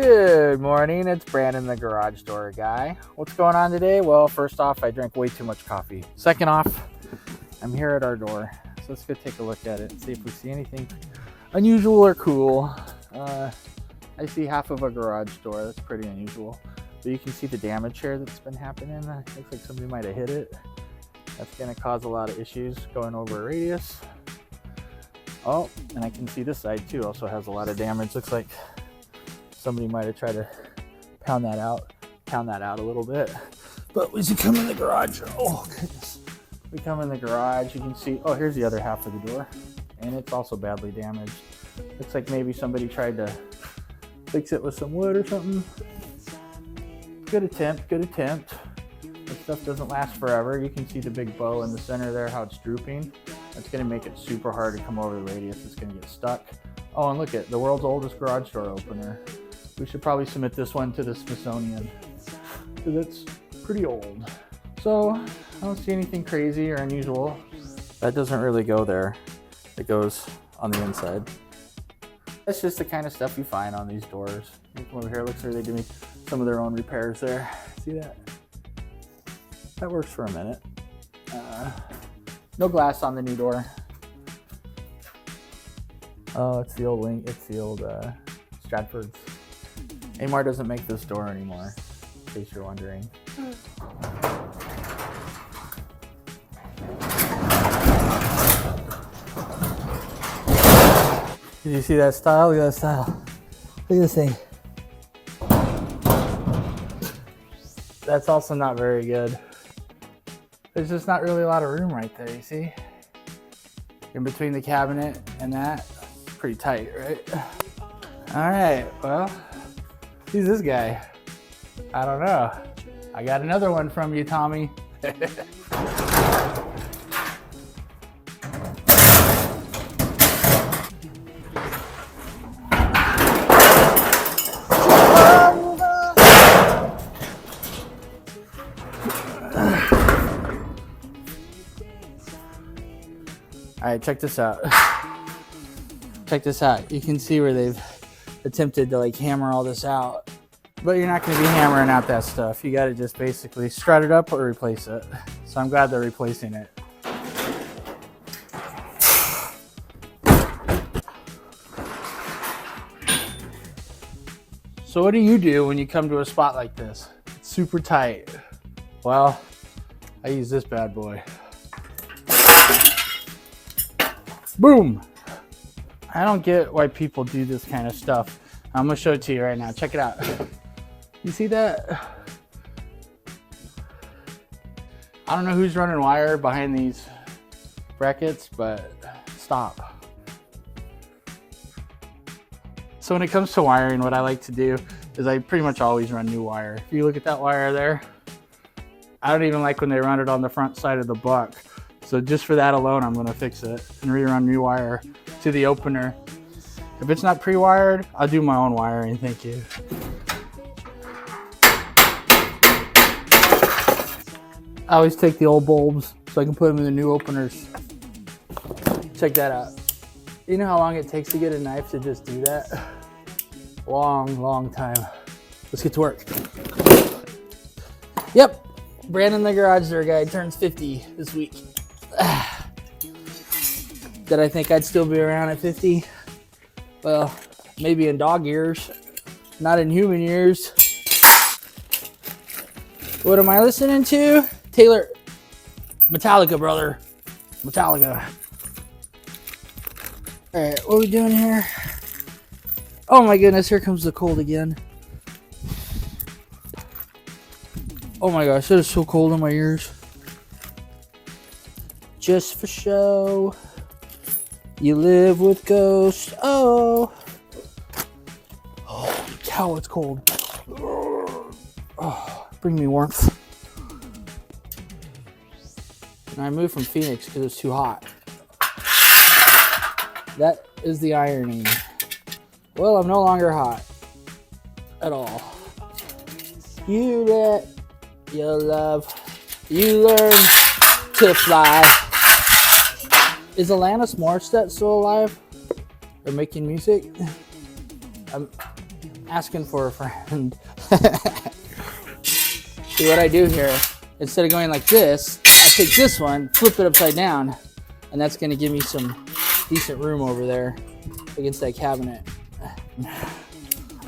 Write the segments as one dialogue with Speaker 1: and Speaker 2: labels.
Speaker 1: Good morning, it's Brandon, the garage door guy. What's going on today? Well, first off, I drank way too much coffee. Second off, I'm here at our door. So let's go take a look at it and see if we see anything unusual or cool. I see half of a garage door. That's pretty unusual. But you can see the damage here that's been happening. Looks like somebody might have hit it. That's going to cause a lot of issues going over a radius. Oh, and I can see this side too also has a lot of damage. Looks like somebody might have tried to pound that out a little bit. But as you come in the garage, oh goodness. We come in the garage, you can see, oh, here's the other half of the door. And it's also badly damaged. Looks like maybe somebody tried to fix it with some wood or something. Good attempt, good attempt. This stuff doesn't last forever. You can see the big bow in the center there, how it's drooping. That's gonna make it super hard to come over the radius. It's gonna get stuck. Oh, and look at the world's oldest garage door opener. We should probably submit this one to the Smithsonian because it's pretty old. So I don't see anything crazy or unusual. That doesn't really go there. It goes on the inside. That's just the kind of stuff you find on these doors. You come over here, looks like they're doing some of their own repairs there. See that? That works for a minute. No glass on the new door. Oh, it's the old link. It's the old Stratford's. Amar doesn't make this door anymore, in case you're wondering. Did you see that style? Look at that style. Look at this thing. That's also not very good. There's just not really a lot of room right there, you see? In between the cabinet and that, pretty tight, right? All right, well, who's this guy? I don't know. I got another one from you, Tommy. All right, check this out. Check this out. You can see where they've attempted to like hammer all this out, but you're not going to be hammering out that stuff. You got to just basically strut it up or replace it. So I'm glad they're replacing it. So what do you do when you come to a spot like this? It's super tight. Well, I use this bad boy. Boom! I don't get why people do this kind of stuff. I'm gonna show it to you right now. Check it out. You see that? I don't know who's running wire behind these brackets, but stop. So when it comes to wiring, what I like to do is I pretty much always run new wire. If you look at that wire there, I don't even like when they run it on the front side of the buck. So just for that alone, I'm gonna fix it and rerun new wire to the opener. If it's not pre-wired, I'll do my own wiring, thank you. I always take the old bulbs so I can put them in the new openers. Check that out. You know how long it takes to get a knife to just do that? Long time. Let's get to work. Yep, Brandon the garage door guy turns 50 this week. Did I think I'd still be around at 50? Well, maybe in dog years, not in human years. What am I listening to? Taylor, Metallica, brother. Metallica. All right, what are we doing here? Oh my goodness, here comes the cold again. Oh my gosh, it is so cold in my ears. Just for show. You live with ghosts. Oh. Holy cow, it's cold. Oh, bring me warmth. And I moved from Phoenix because it's too hot. That is the irony. Well, I'm no longer hot at all. You let your love, you learn to fly. Is Alanis Morissette still alive? Or making music?
Speaker 2: asking for a friend. See what I do here? Instead of going like this, I take this one, flip it upside down, and that's going to give me some decent room over there against that cabinet.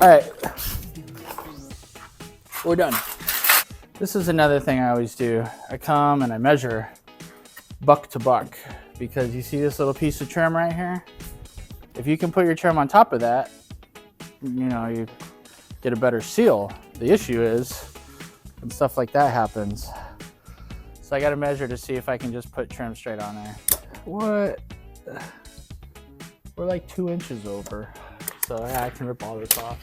Speaker 2: All right, we're done. This is another thing I always do. I come and I measure buck to buck, because you see this little piece of trim right here? If you can put your trim on top of that, you know, you get a better seal. The issue is when stuff like that happens. So I got to measure to see if I can just put trim straight on there. What? We're like 2 inches over. So yeah, I can rip all this off.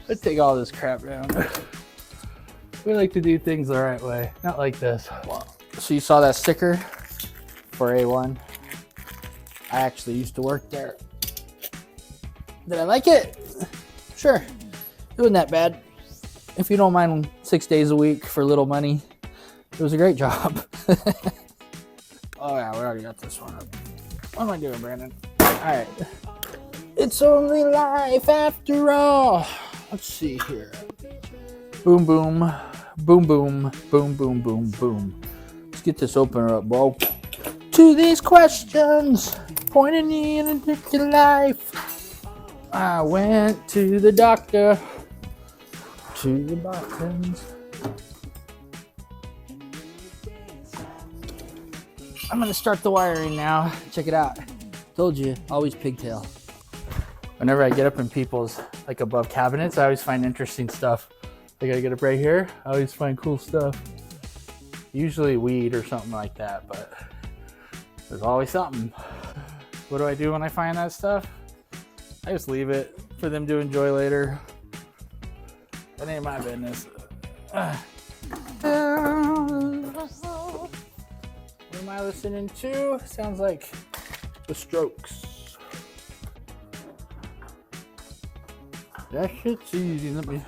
Speaker 2: Let's take all this crap down. We like to do things the right way, not like this. So you saw that sticker for A1? I actually used to work there. Did I like it? Sure. It wasn't that bad. If you don't mind 6 days a week for little money, it was a great job. Oh yeah, we already got this one up. What am I doing, Brandon? All right. It's only life after all. Let's see here. Boom, boom, boom, boom, boom, boom, boom, boom. Let's get this opener up, bro. To these questions, pointing in into life. I went to the doctor, to the buttons. I'm gonna start the wiring now. Check it out. Told you, always pigtail. Whenever I get up in people's like above cabinets, I always find interesting stuff. I gotta get up right here. I always find cool stuff. Usually weed or something like that, but there's always something. What do I do when I find that stuff? I just leave it for them to enjoy later. That ain't my business. What am I listening to? Sounds like The Strokes. That shit's easy. Let me.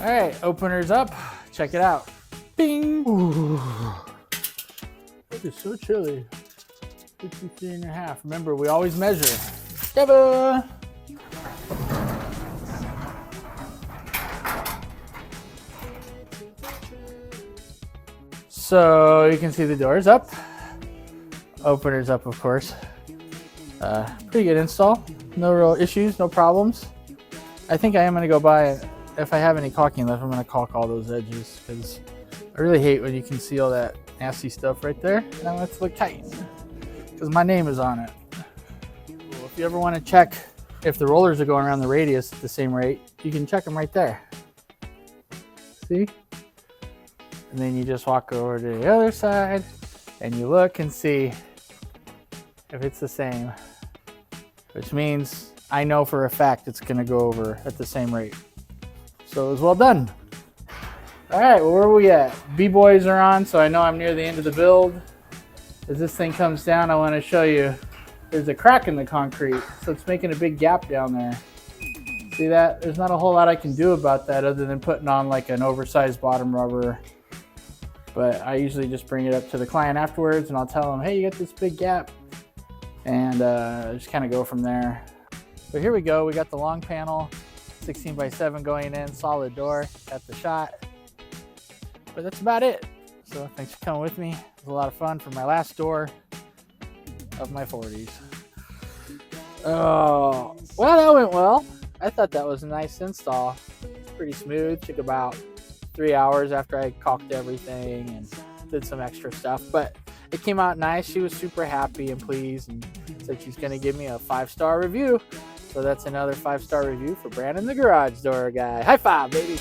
Speaker 2: All right, opener's up. Check it out. Bing. Ooh. It is so chilly. 53.5. Remember, we always measure. Dabba. So you can see the door's up. Opener's up, of course. Pretty good install. No real issues, no problems. I think I am going to go by, if I have any caulking left, I'm going to caulk all those edges, because I really hate when you can see all that nasty stuff right there. And I want it to look tight, because my name is on it. Well, if you ever want to check if the rollers are going around the radius at the same rate, you can check them right there. See? And then you just walk over to the other side and you look and see if it's the same, which means I know for a fact it's going to go over at the same rate. So it was well done. All right, well, where are we at? B-boys are on, so I know I'm near the end of the build. As this thing comes down, I want to show you there's a crack in the concrete, so it's making a big gap down there. See that? There's not a whole lot I can do about that other than putting on like an oversized bottom rubber. But I usually just bring it up to the client afterwards and I'll tell them, hey, you got this big gap. And just kind of go from there. So here we go. We got the long panel, 16x7 going in, solid door at the shot. But that's about it. So thanks for coming with me. It was a lot of fun for my last door of my 40s. Oh, well, that went well. I thought that was a nice install. It's pretty smooth. Took about 3 hours after I caulked everything and did some extra stuff, but it came out nice. She was super happy and pleased and said she's going to give me a 5-star review. So that's another 5-star review for Brandon the Garage Door Guy. High five, baby.